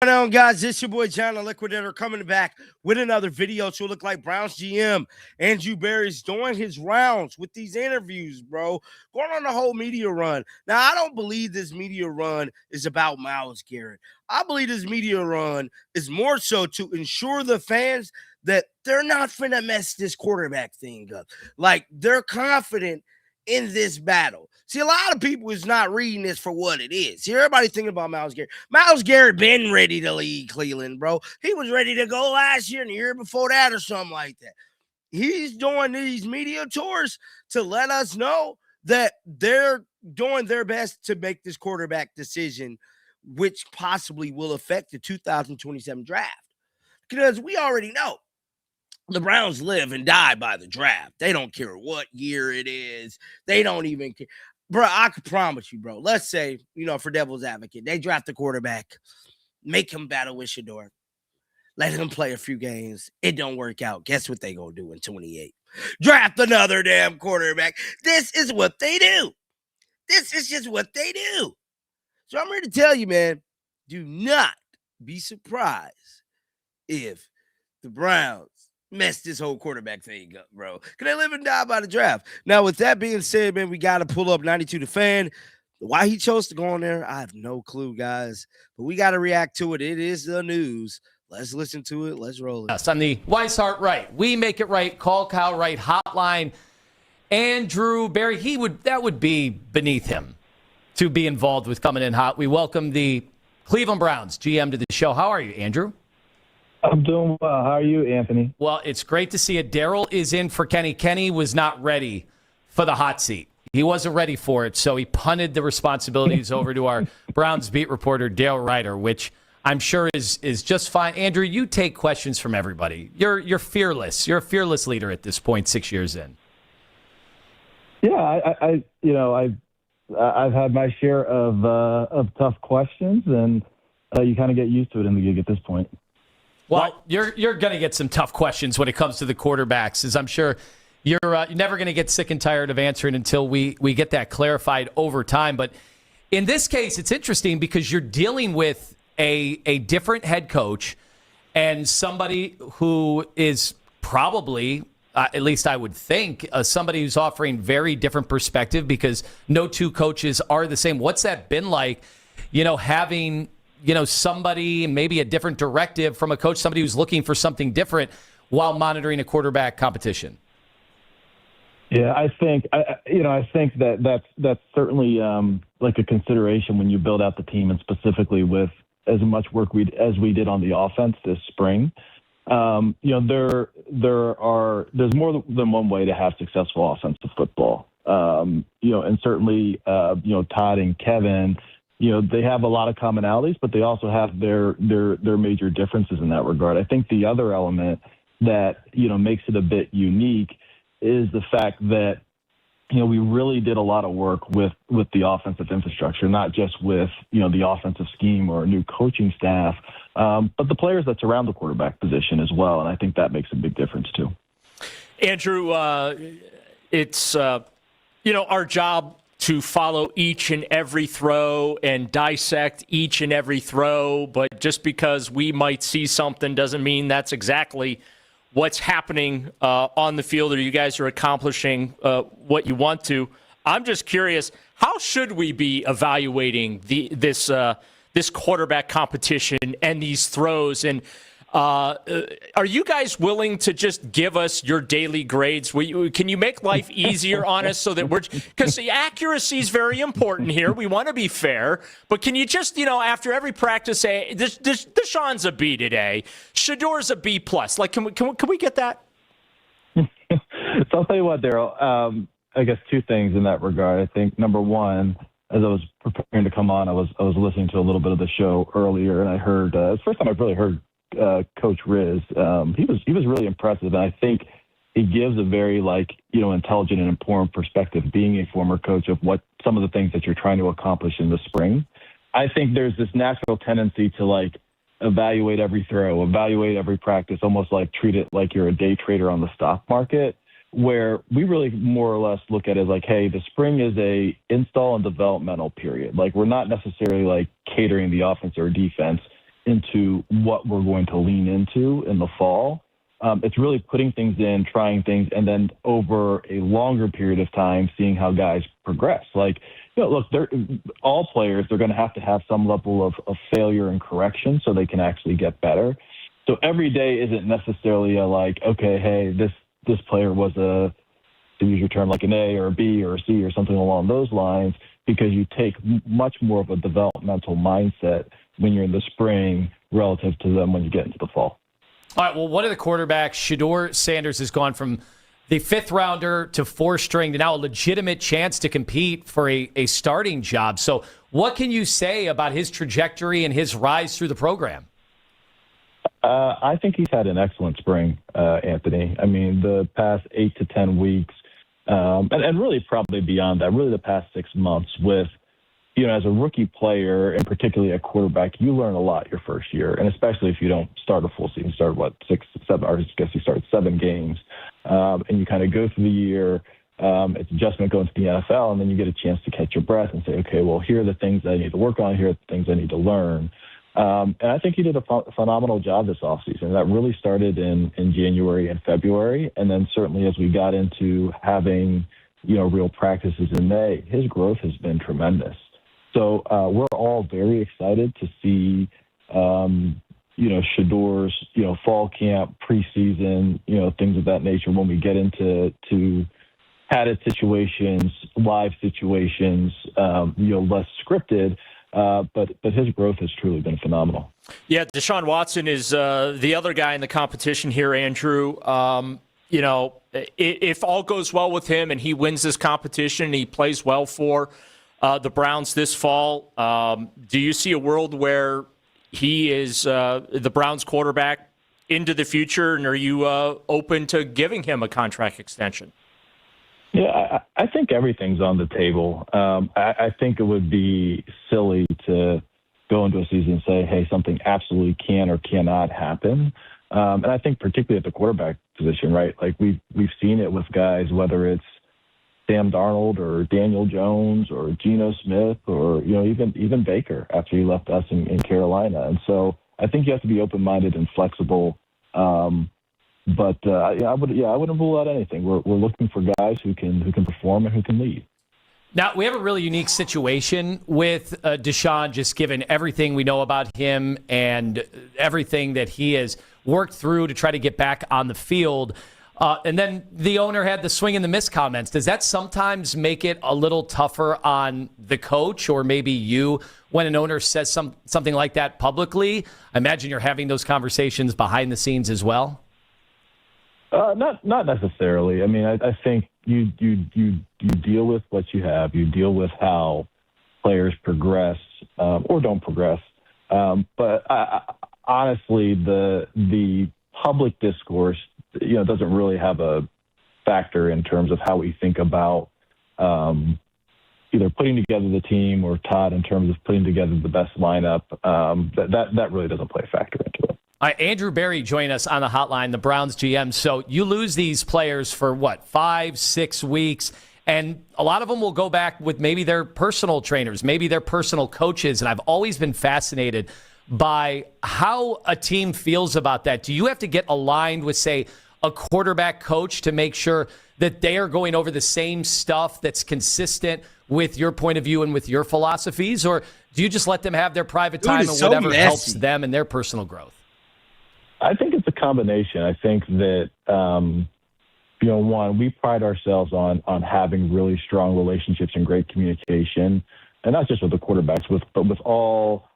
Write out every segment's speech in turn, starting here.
Going on, guys? This your boy John the Liquidator coming back with another video. So look like Browns GM Andrew Berry's doing his rounds with these interviews, bro. Going on the whole media run. Now, I don't believe this media run is about Myles Garrett. I believe this media run is more so to ensure the fans that they're not finna mess this quarterback thing up. Like, they're confident in this battle. See, a lot of people is not reading this for what it is. See, everybody thinking about Myles Garrett. Myles Garrett been ready to leave Cleveland, bro. He was ready to go last year and the year before that or something like that. He's doing these media tours to let us know that they're doing their best to make this quarterback decision, which possibly will affect the 2027 draft. Because we already know the Browns live and die by the draft. They don't care what year it is. They don't even care. Bro, I can promise you, bro. Let's say, for devil's advocate, they draft the quarterback, make him battle with Shedeur, let him play a few games. It don't work out. Guess what they gonna do in 28? Draft another damn quarterback. This is what they do. This is just what they do. So I'm here to tell you, man, do not be surprised if the Browns mess this whole quarterback thing up, bro. Because they live and die by the draft. Now, with that being said, man, we got to pull up 92 The Fan. Why he chose to go on there, I have no clue, guys. But we got to react to it. It is the news. Let's listen to it. Let's roll it. Yes, on the Weishart Right. We make it right. Call Kyle Right hotline. Andrew Berry, that would be beneath him to be involved with coming in hot. We welcome the Cleveland Browns GM to the show. How are you, Andrew? I'm doing well. How are you, Anthony? Well, it's great to see it. Daryl is in for Kenny. Kenny was not ready for the hot seat. He wasn't ready for it, so he punted the responsibilities over to our Browns beat reporter, Dale Ryder, which I'm sure is just fine. Andrew, you take questions from everybody. You're fearless. You're a fearless leader at this point, 6 years in. Yeah, I've had my share of tough questions, and you kind of get used to it in the gig at this point. Well, you're going to get some tough questions when it comes to the quarterbacks, as I'm sure you're never going to get sick and tired of answering until we get that clarified over time. But in this case, it's interesting because you're dealing with a different head coach and somebody who is probably, at least I would think, somebody who's offering very different perspective because no two coaches are the same. What's that been like, having somebody, maybe a different directive from a coach, somebody who's looking for something different while monitoring a quarterback competition? Yeah, I think that's certainly like a consideration when you build out the team, and specifically with as much work as we did on the offense this spring. There's more than one way to have successful offensive football. And certainly Todd and Kevin, they have a lot of commonalities, but they also have their major differences in that regard. I think the other element that, makes it a bit unique is the fact that, we really did a lot of work with the offensive infrastructure, not just with, the offensive scheme or a new coaching staff, but the players that surround the quarterback position as well. And I think that makes a big difference too. Andrew, it's, our job to follow each and every throw and dissect each and every throw. But just because we might see something doesn't mean that's exactly what's happening on the field, or you guys are accomplishing what you want to. I'm just curious, how should we be evaluating this quarterback competition and these throws? And are you guys willing to just give us your daily grades? Can you make life easier on us so that because the accuracy is very important here. We want to be fair, but can you just, after every practice say, Deshaun's a B today, Shadore's a B plus? Like, can we get that? So I'll tell you what, Daryl, I guess two things in that regard. I think number one, as I was preparing to come on, I was listening to a little bit of the show earlier, and I heard, it's the first time I've really heard Coach Riz. He was really impressive, and I think he gives a very intelligent and informed perspective, being a former coach, of what some of the things that you're trying to accomplish in the spring. I think there's this natural tendency to evaluate every throw, evaluate every practice, almost treat it like you're a day trader on the stock market, where we really more or less look at it as hey, the spring is a install and developmental period. We're not necessarily catering the offense or defense. into what we're going to lean into in the fall. It's really putting things in, trying things, and then over a longer period of time, seeing how guys progress. Like, look, all players, they're going to have some level of failure and correction so they can actually get better. So every day isn't necessarily okay, hey, this player was to use your term, like an A or a B or a C or something along those lines, because you take much more of a developmental mindset when you're in the spring relative to them when you get into the fall. All right, well, one of the quarterbacks, Shadore Sanders, has gone from the fifth rounder to fourth string to now a legitimate chance to compete for a starting job. So what can you say about his trajectory and his rise through the program? I think he's had an excellent spring, Anthony. I mean, the past 8 to 10 weeks, and really probably beyond that, really the past 6 months with, as a rookie player, and particularly at quarterback, you learn a lot your first year, and especially if you don't start a full season, start 6, 7, or I guess you start 7 games, and you kind of go through the year. It's adjustment going to the NFL, and then you get a chance to catch your breath and say, okay, well, here are the things I need to work on, here are the things I need to learn. And I think he did a phenomenal job this offseason. That really started in January and February, and then certainly as we got into having, real practices in May, his growth has been tremendous. So we're all very excited to see, Shadore's, fall camp, preseason, things of that nature when we get into padded situations, live situations, less scripted. But his growth has truly been phenomenal. Yeah, Deshaun Watson is the other guy in the competition here, Andrew. If all goes well with him and he wins this competition and he plays well for the Browns this fall, do you see a world where he is the Browns quarterback into the future, and are you open to giving him a contract extension? Yeah, I think everything's on the table. I think it would be silly to go into a season and say, hey, something absolutely can or cannot happen. And I think particularly at the quarterback position, right? Like we've seen it with guys, whether it's Sam Darnold or Daniel Jones or Geno Smith or, even Baker after he left us in Carolina. And so I think you have to be open-minded and flexible. But I wouldn't rule out anything. We're looking for guys who can perform and who can lead. Now, we have a really unique situation with Deshaun, just given everything we know about him and everything that he has worked through to try to get back on the field. And then the owner had the swing and the miss comments. Does that sometimes make it a little tougher on the coach or maybe you when an owner says something like that publicly? I imagine you're having those conversations behind the scenes as well. Not necessarily. I mean, I think you deal with what you have. You deal with how players progress or don't progress. But honestly, the public discourse, doesn't really have a factor in terms of how we think about either putting together the team or Todd in terms of putting together the best lineup. That really doesn't play a factor into it. Andrew Berry joined us on the hotline, the Browns GM. So you lose these players for 5-6 weeks, and a lot of them will go back with maybe their personal trainers, maybe their personal coaches. And I've always been fascinated by how a team feels about that. Do you have to get aligned with, say, a quarterback coach to make sure that they are going over the same stuff that's consistent with your point of view and with your philosophies? Or do you just let them have their private time and whatever helps them and their personal growth? I think it's a combination. I think that, one, we pride ourselves on having really strong relationships and great communication, and not just with the quarterbacks, but with all,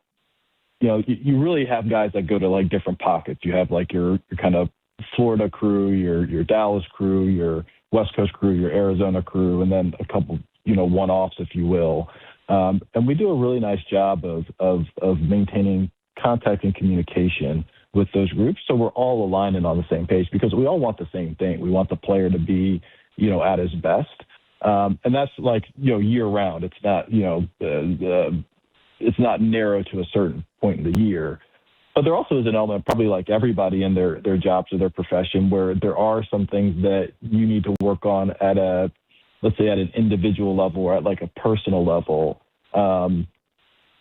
you really have guys that go to different pockets. You have your kind of Florida crew, your Dallas crew, your West Coast crew, your Arizona crew, and then a couple, one-offs, if you will. And we do a really nice job of maintaining contact and communication with those groups, so we're all aligned and on the same page because we all want the same thing. We want the player to be, at his best, and that's year round. It's not, it's not narrow to a certain point in the year. But there also is an element, probably like everybody in their jobs or their profession, where there are some things that you need to work on let's say at an individual level or at a personal level.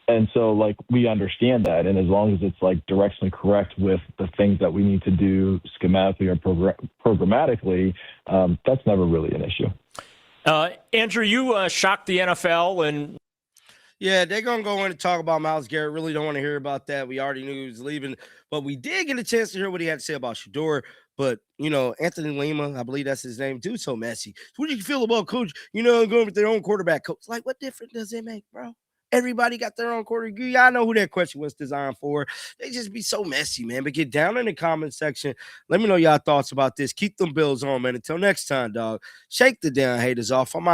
And so, like, we understand that. And as long as it's, like, directionally correct with the things that we need to do schematically or programmatically, that's never really an issue. Andrew, you shocked the NFL and Yeah, they're going to go in and talk about Myles Garrett. Really don't want to hear about that. We already knew he was leaving, but we did get a chance to hear what he had to say about Shedeur. But, Anthony Lima, I believe that's his name, dude's so messy. So what do you feel about coach, going with their own quarterback coach? Like, what difference does it make, bro? Everybody got their own quarterback. Y'all know who that question was designed for. They just be so messy, man. But get down in the comment section. Let me know y'all thoughts about this. Keep them Bills on, man. Until next time, dog. Shake the damn haters off. I'm out.